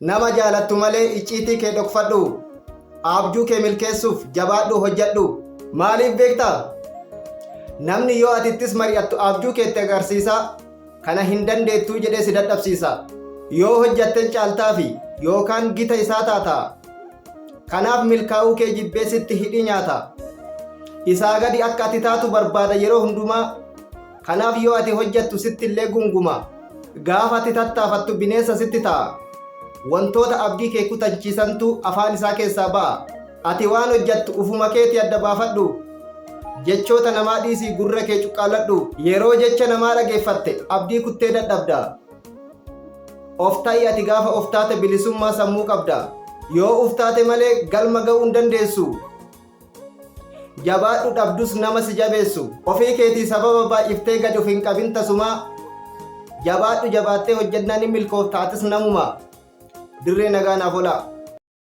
Nama jaalattu malee icciitii kee dhokfadhu. Abjuu kee milkeessuuf jabaadhu hojjedhu. Maaliif beektaa? Namni yoo atittis mari'attu abjuu keetti agarsiisa. Kana hin dandeettuu jedhee si dadhabsiisa. Yoo hojjatten caaltaa fi yookaan gita isaa taata. Kanaaf milkaa'uu kee jibbee sitti hidhii nyaata. Isaa gadi akka ati taatu barbaada yeroo hundumaa. Kanaaf yoo ati hojjattu sitti illee gunguma. Gaafa ati tattaafattu bineensa sitti ta'a. Wantoota abdii kee kutachiisantu afaan isaa keessaa ba'a. Ati waan hojjattu ufuma keetii adda baafadhu. Jechoota namaa dhiisii gurra kee cuqqaaladhu. Yeroo jecha namaa dhageeffatte abdii kuttee dadhabda. Of ta'i ati gaafa of taate bilisummaa sammuu qabda. Yoo uf taate malee galma ga'uu hin dandeessu. Jabaadhu dhabdus nama si jabeessu. Ofii keetii sababa baay'iftee gad of hin qabin tasumaa. Jabaadhu jabaattee hojjannaan hin milkooftaatis namuma. Dirree nagaa naaf oolaa.